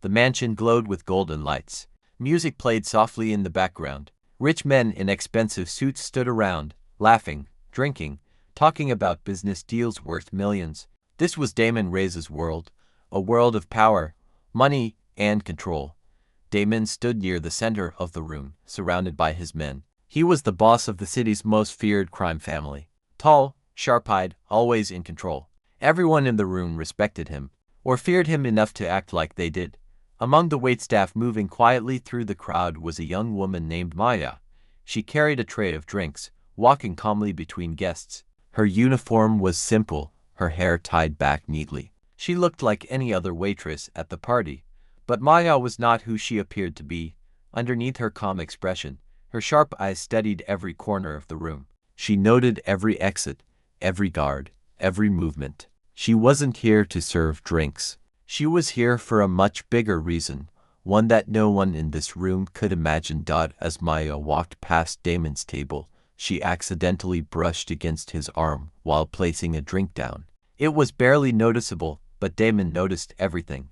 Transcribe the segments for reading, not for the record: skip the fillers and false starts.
The mansion glowed with golden lights. Music played softly in the background. Rich men in expensive suits stood around, laughing, drinking, talking about business deals worth millions. This was Damon Reyes's world, a world of power, money, and control. Damon stood near the center of the room, surrounded by his men. He was the boss of the city's most feared crime family. Tall, sharp-eyed, always in control. Everyone in the room respected him, or feared him enough to act like they did. Among the waitstaff moving quietly through the crowd was a young woman named Maya. She carried a tray of drinks, walking calmly between guests. Her uniform was simple, her hair tied back neatly. She looked like any other waitress at the party, but Maya was not who she appeared to be. Underneath her calm expression, her sharp eyes studied every corner of the room. She noted every exit, every guard, every movement. She wasn't here to serve drinks. She was here for a much bigger reason, one that no one in this room could imagine. As Maya walked past Damon's table, she accidentally brushed against his arm while placing a drink down. It was barely noticeable, but Damon noticed everything.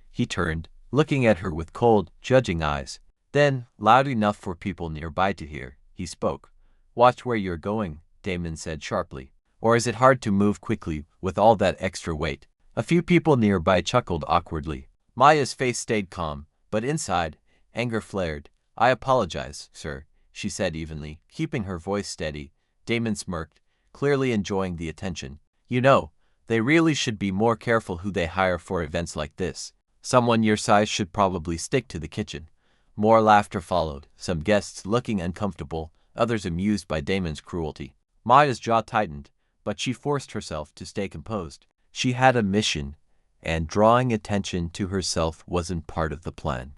He turned, looking at her with cold, judging eyes. Then, loud enough for people nearby to hear, he spoke. "Watch where you're going," Damon said sharply. "Or is it hard to move quickly with all that extra weight?" A few people nearby chuckled awkwardly. Maya's face stayed calm, but inside, anger flared. "I apologize, sir," she said evenly, keeping her voice steady. Damon smirked, clearly enjoying the attention. "You know, they really should be more careful who they hire for events like this. Someone your size should probably stick to the kitchen." More laughter followed, some guests looking uncomfortable, others amused by Damon's cruelty. Maya's jaw tightened, but she forced herself to stay composed. She had a mission, and drawing attention to herself wasn't part of the plan.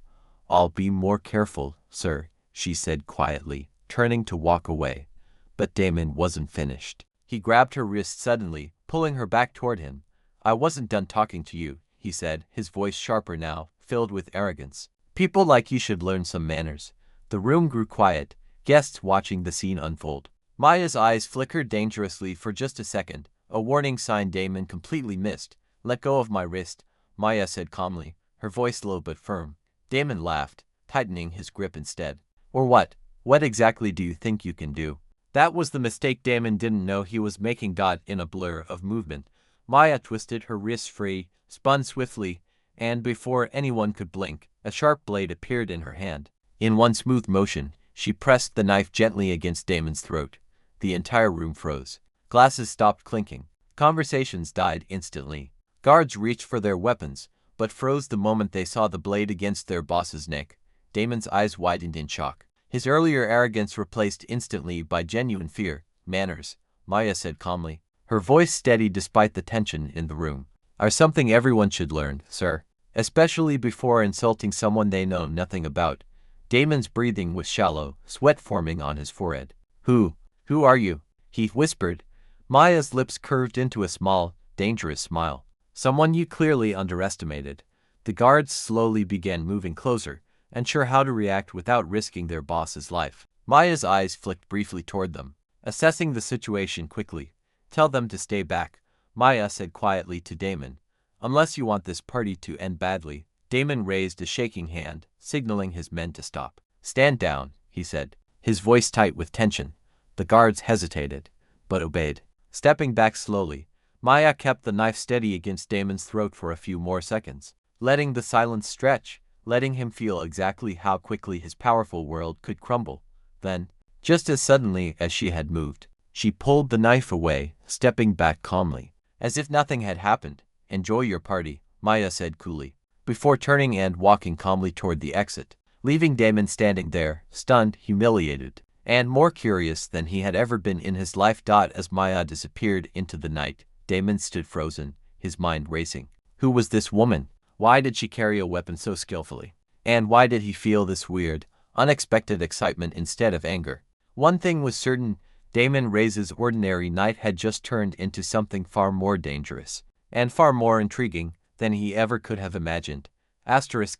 "I'll be more careful, sir," she said quietly, turning to walk away. But Damon wasn't finished. He grabbed her wrist suddenly, pulling her back toward him. "I wasn't done talking to you," he said, his voice sharper now, filled with arrogance. "People like you should learn some manners." The room grew quiet, guests watching the scene unfold. Maya's eyes flickered dangerously for just a second, a warning sign Damon completely missed. "Let go of my wrist," Maya said calmly, her voice low but firm. Damon laughed, tightening his grip instead. "Or what? What exactly do you think you can do?" That was the mistake Damon didn't know he was making. In a blur of movement, Maya twisted her wrist free, spun swiftly, and before anyone could blink, a sharp blade appeared in her hand. In one smooth motion, she pressed the knife gently against Damon's throat. The entire room froze. Glasses stopped clinking. Conversations died instantly. Guards reached for their weapons, but froze the moment they saw the blade against their boss's neck. Damon's eyes widened in shock. His earlier arrogance replaced instantly by genuine fear. "Manners," Maya said calmly, her voice steady despite the tension in the room, "are something everyone should learn, sir. Especially before insulting someone they know nothing about." Damon's breathing was shallow, sweat forming on his forehead. Who are you?" he whispered. Maya's lips curved into a small, dangerous smile. "Someone you clearly underestimated." The guards slowly began moving closer, unsure how to react without risking their boss's life. Maya's eyes flicked briefly toward them, assessing the situation quickly. "Tell them to stay back," Maya said quietly to Damon. "Unless you want this party to end badly." Damon raised a shaking hand, signaling his men to stop. "Stand down," he said, his voice tight with tension. The guards hesitated, but obeyed. Stepping back slowly, Maya kept the knife steady against Damon's throat for a few more seconds, letting the silence stretch, letting him feel exactly how quickly his powerful world could crumble. Then, just as suddenly as she had moved, she pulled the knife away, stepping back calmly, as if nothing had happened. "Enjoy your party," Maya said coolly, before turning and walking calmly toward the exit, leaving Damon standing there, stunned, humiliated, and more curious than he had ever been in his life. As Maya disappeared into the night, Damon stood frozen, his mind racing. Who was this woman? Why did she carry a weapon so skillfully? And why did he feel this weird, unexpected excitement instead of anger? One thing was certain, Damon Reyes's ordinary night had just turned into something far more dangerous, and far more intriguing, than he ever could have imagined.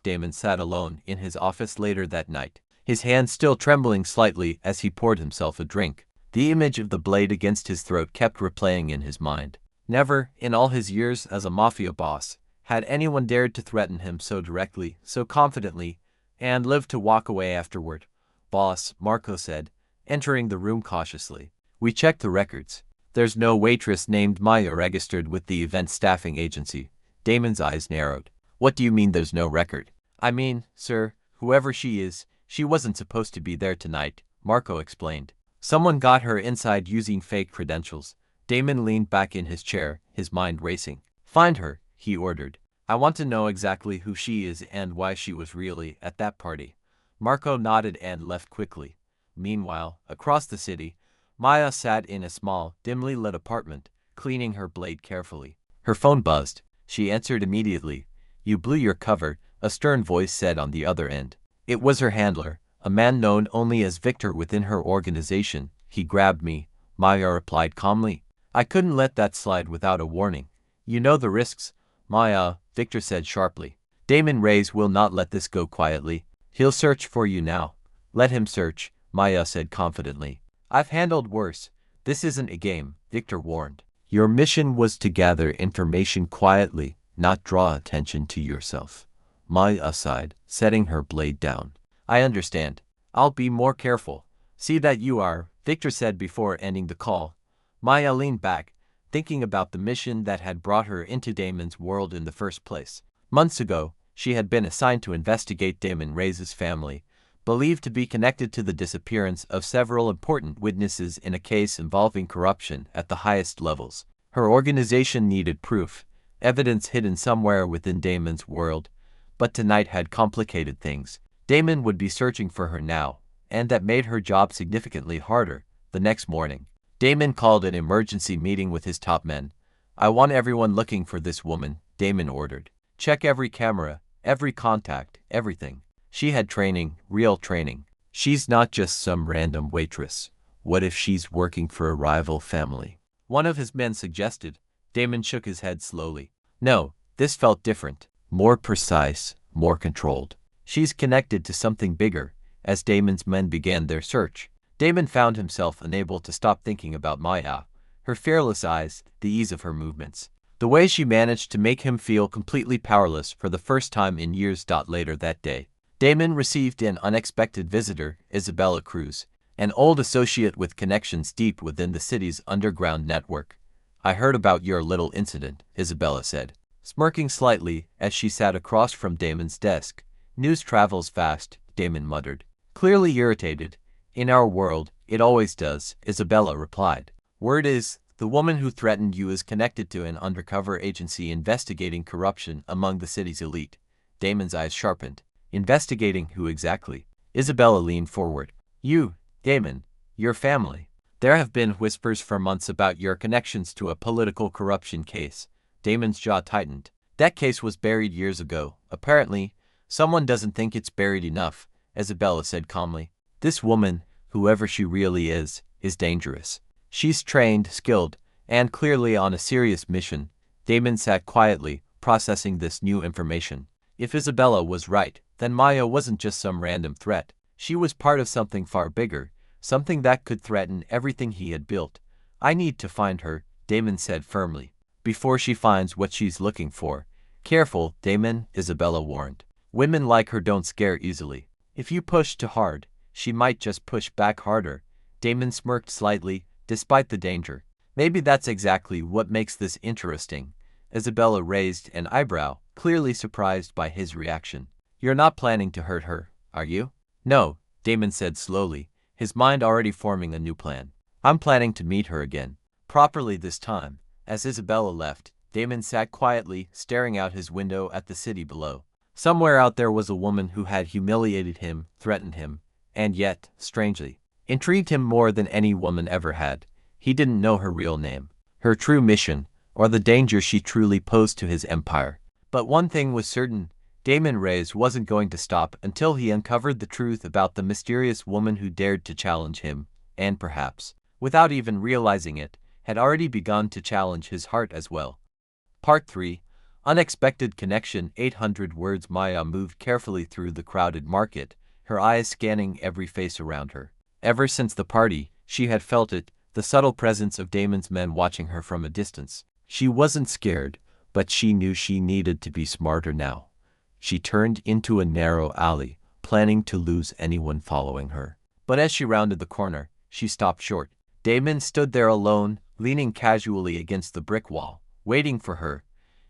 Damon sat alone in his office later that night, his hands still trembling slightly as he poured himself a drink. The image of the blade against his throat kept replaying in his mind. Never, in all his years as a Mafia boss, Had anyone dared to threaten him so directly, so confidently, and lived to walk away afterward? Boss, Marco said, entering the room cautiously. We checked the records. There's no waitress named Maya registered with the event staffing agency. Damon's eyes narrowed. What do you mean there's no record? I mean, sir, whoever she is, she wasn't supposed to be there tonight, Marco explained. Someone got her inside using fake credentials. Damon leaned back in his chair, his mind racing. Find her, he ordered. I want to know exactly who she is and why she was really at that party. Marco nodded and left quickly. Meanwhile, across the city, Maya sat in a small, dimly lit apartment, cleaning her blade carefully. Her phone buzzed. She answered immediately. You blew your cover, a stern voice said on the other end. It was her handler, a man known only as Victor within her organization. He grabbed me, Maya replied calmly. I couldn't let that slide without a warning. You know the risks, Maya, Victor said sharply. Damon Reyes will not let this go quietly. He'll search for you now. Let him search, Maya said confidently. I've handled worse. This isn't a game, Victor warned. Your mission was to gather information quietly, not draw attention to yourself. Maya sighed, setting her blade down. I understand. I'll be more careful. See that you are, Victor said before ending the call. Maya leaned back, thinking about the mission that had brought her into Damon's world in the first place. Months ago, she had been assigned to investigate Damon Reyes' family, believed to be connected to the disappearance of several important witnesses in a case involving corruption at the highest levels. Her organization needed proof, evidence hidden somewhere within Damon's world, but tonight had complicated things. Damon would be searching for her now, and that made her job significantly harder. The next morning, Damon called an emergency meeting with his top men. I want everyone looking for this woman, Damon ordered. Check every camera, every contact, everything. She had training, real training. She's not just some random waitress. What if she's working for a rival family? One of his men suggested. Damon shook his head slowly. No, this felt different. More precise, more controlled. She's connected to something bigger. As Damon's men began their search, Damon found himself unable to stop thinking about Maya, her fearless eyes, the ease of her movements. The way she managed to make him feel completely powerless for the first time in years. Later that day, Damon received an unexpected visitor, Isabella Cruz, an old associate with connections deep within the city's underground network. I heard about your little incident, Isabella said, smirking slightly as she sat across from Damon's desk. News travels fast, Damon muttered, clearly irritated. In our world, it always does, Isabella replied. Word is, the woman who threatened you is connected to an undercover agency investigating corruption among the city's elite. Damon's eyes sharpened. Investigating who exactly? Isabella leaned forward. You, Damon, your family. There have been whispers for months about your connections to a political corruption case. Damon's jaw tightened. That case was buried years ago. Apparently, someone doesn't think it's buried enough, Isabella said calmly. This woman, whoever she really is dangerous. She's trained, skilled, and clearly on a serious mission. Damon sat quietly, processing this new information. If Isabella was right, then Maya wasn't just some random threat. She was part of something far bigger, something that could threaten everything he had built. I need to find her, Damon said firmly, before she finds what she's looking for. Careful, Damon, Isabella warned. Women like her don't scare easily. If you push too hard, she might just push back harder. Damon smirked slightly, despite the danger. Maybe that's exactly what makes this interesting. Isabella raised an eyebrow, clearly surprised by his reaction. You're not planning to hurt her, are you? No, Damon said slowly, his mind already forming a new plan. I'm planning to meet her again, properly this time. As Isabella left, Damon sat quietly, staring out his window at the city below. Somewhere out there was a woman who had humiliated him, threatened him, and yet, strangely, intrigued him more than any woman ever had. He didn't know her real name, her true mission, or the danger she truly posed to his empire. But one thing was certain, Damon Reyes wasn't going to stop until he uncovered the truth about the mysterious woman who dared to challenge him, and perhaps, without even realizing it, had already begun to challenge his heart as well. Part 3. Unexpected Connection. 800 words. Maya moved carefully through the crowded market, her eyes scanning every face around her. Ever since the party, she had felt it, the subtle presence of Damon's men watching her from a distance. She wasn't scared, but she knew she needed to be smarter now. She turned into a narrow alley, planning to lose anyone following her. But as she rounded the corner, she stopped short. Damon stood there alone, leaning casually against the brick wall, waiting for her.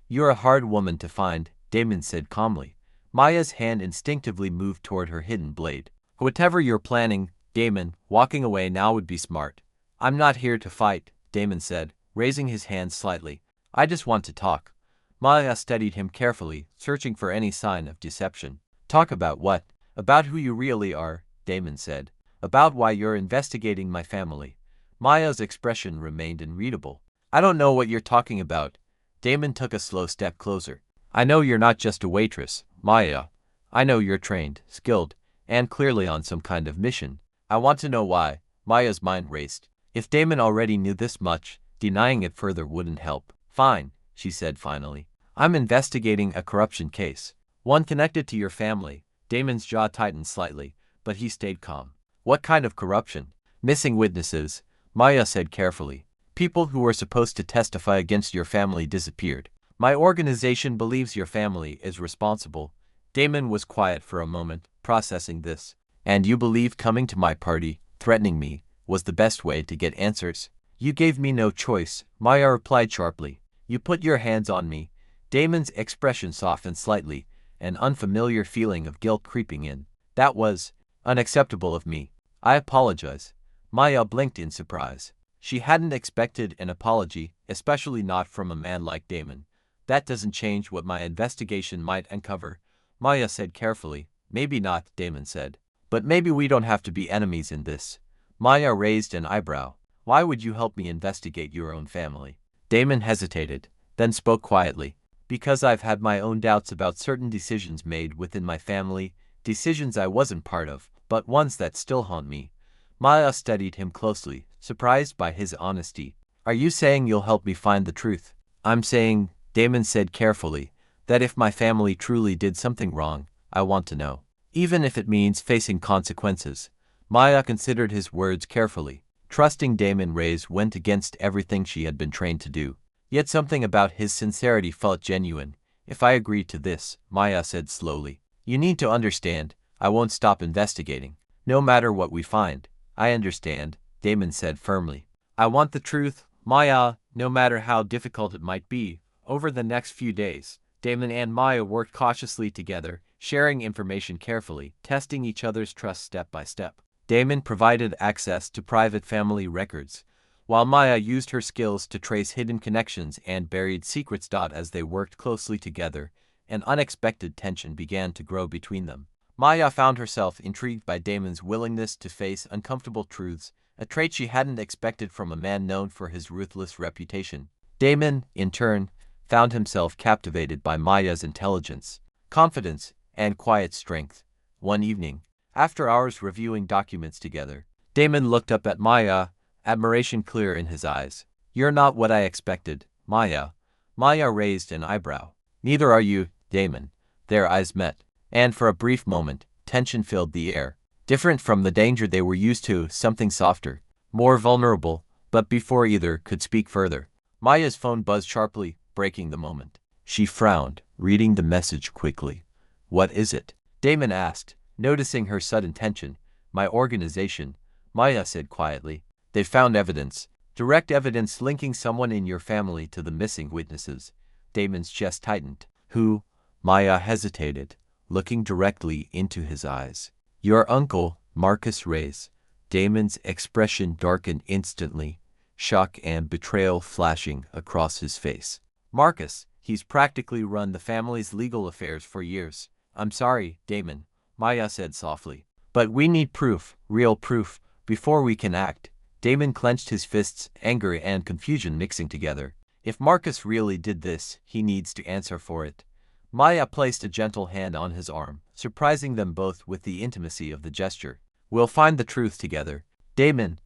"You're a hard woman to find," Damon said calmly. Maya's hand instinctively moved toward her hidden blade. "Whatever you're planning, Damon, walking away now would be smart." "I'm not here to fight," Damon said, raising his hand slightly. "I just want to talk." Maya studied him carefully, searching for any sign of deception. "Talk about what?" "About who you really are," Damon said. "About why you're investigating my family." Maya's expression remained unreadable. "I don't know what you're talking about." Damon took a slow step closer. "I know you're not just a waitress, Maya. I know you're trained, skilled, and clearly on some kind of mission. I want to know why." Maya's mind raced. If Damon already knew this much, denying it further wouldn't help. "Fine," she said finally. "I'm investigating a corruption case. One connected to your family." Damon's jaw tightened slightly, but he stayed calm. "What kind of corruption?" "Missing witnesses," Maya said carefully. "People who were supposed to testify against your family disappeared. My organization believes your family is responsible." Damon was quiet for a moment, processing this. "And you believe coming to my party, threatening me, was the best way to get answers?" "You gave me no choice," Maya replied sharply. "You put your hands on me." Damon's expression softened slightly, an unfamiliar feeling of guilt creeping in. "That was unacceptable of me. I apologize." Maya blinked in surprise. She hadn't expected an apology, especially not from a man like Damon. "That doesn't change what my investigation might uncover," Maya said carefully. "Maybe not," Damon said. "But maybe we don't have to be enemies in this." Maya raised an eyebrow. "Why would you help me investigate your own family?" Damon hesitated, then spoke quietly. "Because I've had my own doubts about certain decisions made within my family, decisions I wasn't part of, but ones that still haunt me." Maya studied him closely, surprised by his honesty. "Are you saying you'll help me find the truth?" "I'm saying," Damon said carefully, "that if my family truly did something wrong, I want to know. Even if it means facing consequences." Maya considered his words carefully. Trusting Damon Reyes went against everything she had been trained to do. Yet something about his sincerity felt genuine. "If I agree to this," Maya said slowly, "you need to understand, I won't stop investigating. No matter what we find." "I understand," Damon said firmly. "I want the truth, Maya, no matter how difficult it might be." Over the next few days, Damon and Maya worked cautiously together, sharing information carefully, testing each other's trust step by step. Damon provided access to private family records, while Maya used her skills to trace hidden connections and buried secrets. As they worked closely together, an unexpected tension began to grow between them. Maya found herself intrigued by Damon's willingness to face uncomfortable truths, a trait she hadn't expected from a man known for his ruthless reputation. Damon, in turn, found himself captivated by Maya's intelligence, confidence, and quiet strength. One evening, after hours reviewing documents together, Damon looked up at Maya, admiration clear in his eyes. "You're not what I expected, Maya." Maya raised an eyebrow. "Neither are you, Damon." Their eyes met, and for a brief moment, tension filled the air. Different from the danger they were used to, something softer, more vulnerable. But before either could speak further, Maya's phone buzzed sharply, breaking the moment. She frowned, reading the message quickly. "What is it?" Damon asked, noticing her sudden tension. "My organization," Maya said quietly. "They found evidence, direct evidence linking someone in your family to the missing witnesses." Damon's chest tightened. "Who?" Maya hesitated, looking directly into his eyes. "Your uncle, Marcus Reyes." Damon's expression darkened instantly, shock and betrayal flashing across his face. "Marcus, he's practically run the family's legal affairs for years." "I'm sorry, Damon," Maya said softly. "But we need proof, real proof, before we can act." Damon clenched his fists, anger and confusion mixing together. "If Marcus really did this, he needs to answer for it." Maya placed a gentle hand on his arm, surprising them both with the intimacy of the gesture. "We'll find the truth together, Damon.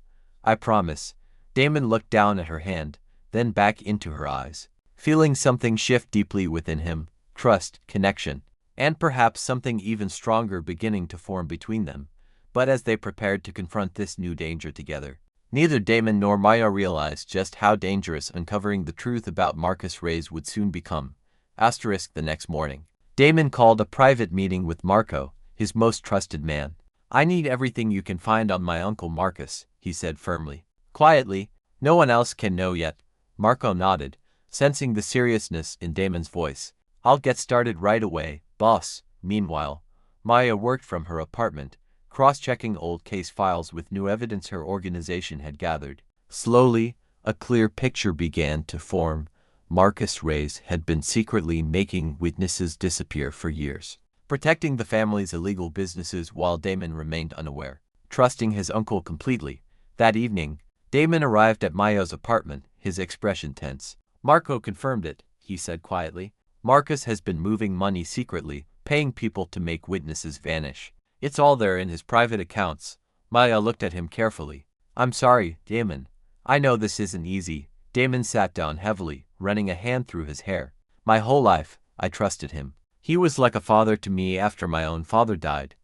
I promise." Damon looked down at her hand, then back into her eyes, feeling something shift deeply within him, trust, connection, and perhaps something even stronger beginning to form between them. But as they prepared to confront this new danger together, Neither Damon nor Maya realized just how dangerous uncovering the truth about Marcus Reyes would soon become. The next morning, Damon called a private meeting with Marco, his most trusted man. "I need everything you can find on my uncle Marcus," he said firmly. Quietly, "No one else can know yet." Marco nodded, sensing the seriousness in Damon's voice. "I'll get started right away, boss." Meanwhile, Maya worked from her apartment, cross-checking old case files with new evidence her organization had gathered. Slowly, a clear picture began to form. Marcus Reyes had been secretly making witnesses disappear for years, protecting the family's illegal businesses while Damon remained unaware, trusting his uncle completely. That evening, Damon arrived at Maya's apartment, his expression tense. "Marco confirmed it," he said quietly. "Marcus has been moving money secretly, paying people to make witnesses vanish. It's all there in his private accounts." Maya looked at him carefully. "I'm sorry, Damon. I know this isn't easy." Damon sat down heavily, running a hand through his hair. "My whole life, I trusted him. He was like a father to me after my own father died."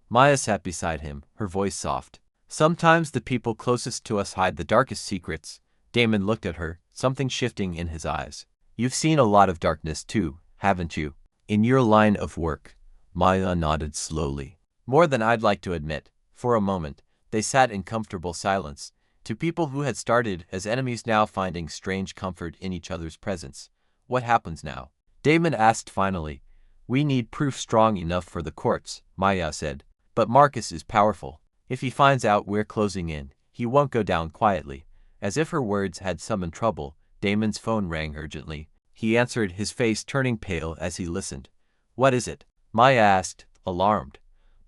Maya sat beside him, her voice soft. "Sometimes the people closest to us hide the darkest secrets." Damon looked at her, something shifting in his eyes. "You've seen a lot of darkness too, haven't you? In your line of work?" Maya nodded slowly. "More than I'd like to admit." For a moment, they sat in comfortable silence, two people who had started as enemies now finding strange comfort in each other's presence. "What happens now?" Damon asked finally. "We need proof strong enough for the courts," Maya said. "But Marcus is powerful. If he finds out we're closing in, he won't go down quietly." As if her words had summoned trouble, Damon's phone rang urgently. He answered, his face turning pale as he listened. "What is it?" Maya asked, alarmed.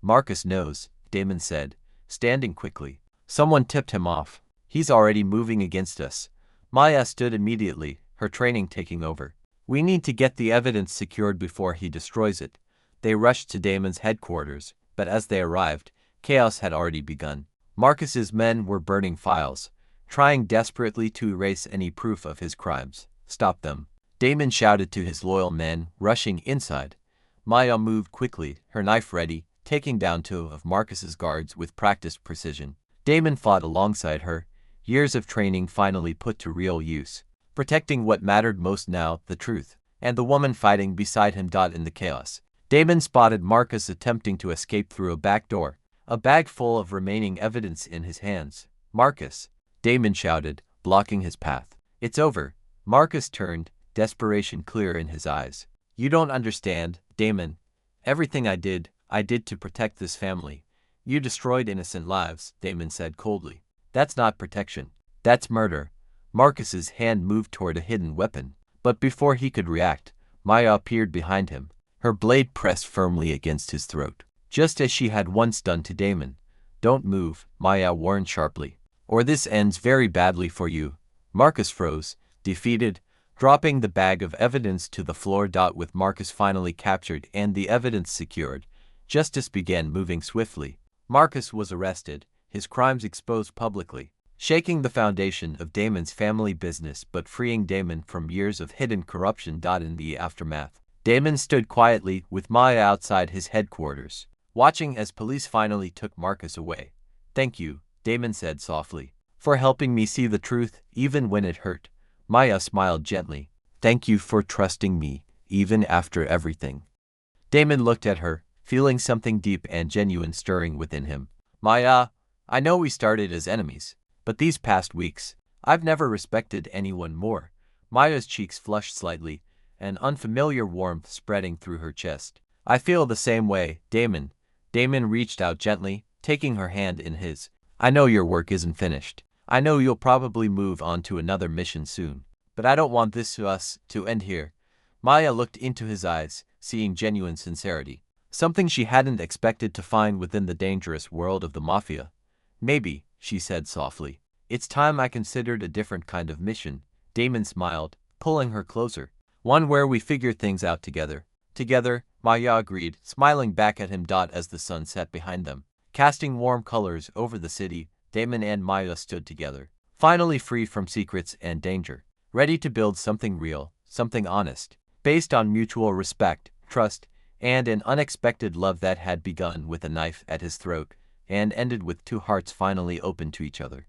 "Marcus knows," Damon said, standing quickly. "Someone tipped him off. He's already moving against us." Maya stood immediately, her training taking over. "We need to get the evidence secured before he destroys it." They rushed to Damon's headquarters, but as they arrived, chaos had already begun. Marcus's men were burning files, trying desperately to erase any proof of his crimes. "Stop them," Damon shouted to his loyal men, rushing inside. Maya moved quickly, her knife ready, taking down two of Marcus's guards with practiced precision. Damon fought alongside her, years of training finally put to real use, protecting what mattered most now, the truth, and the woman fighting beside him. In the chaos, Damon spotted Marcus attempting to escape through a back door, a bag full of remaining evidence in his hands. "Marcus!" Damon shouted, blocking his path. "It's over." Marcus turned, desperation clear in his eyes. "You don't understand, Damon. Everything I did to protect this family." "You destroyed innocent lives," Damon said coldly. "That's not protection. That's murder." Marcus's hand moved toward a hidden weapon, but before he could react, Maya appeared behind him, her blade pressed firmly against his throat, just as she had once done to Damon. "Don't move," Maya warned sharply, "or this ends very badly for you." Marcus froze, defeated, dropping the bag of evidence to the floor. With Marcus finally captured and the evidence secured, justice began moving swiftly. Marcus was arrested, his crimes exposed publicly, shaking the foundation of Damon's family business but freeing Damon from years of hidden corruption. In the aftermath, Damon stood quietly with Maya outside his headquarters, watching as police finally took Marcus away. "Thank you," Damon said softly, "for helping me see the truth, even when it hurt." Maya smiled gently. "Thank you for trusting me, even after everything." Damon looked at her, feeling something deep and genuine stirring within him. "Maya, I know we started as enemies, but these past weeks, I've never respected anyone more." Maya's cheeks flushed slightly, an unfamiliar warmth spreading through her chest. "I feel the same way, Damon." Damon reached out gently, taking her hand in his. "I know your work isn't finished. I know you'll probably move on to another mission soon, but I don't want this to end here." Maya looked into his eyes, seeing genuine sincerity, something she hadn't expected to find within the dangerous world of the Mafia. "Maybe," she said softly, "it's time I considered a different kind of mission." Damon smiled, pulling her closer. "One where we figure things out together." "Together," Maya agreed, smiling back at him. As the sun set behind them, casting warm colors over the city, Damon and Maya stood together, finally free from secrets and danger, ready to build something real, something honest, based on mutual respect, trust, and an unexpected love that had begun with a knife at his throat and ended with two hearts finally open to each other.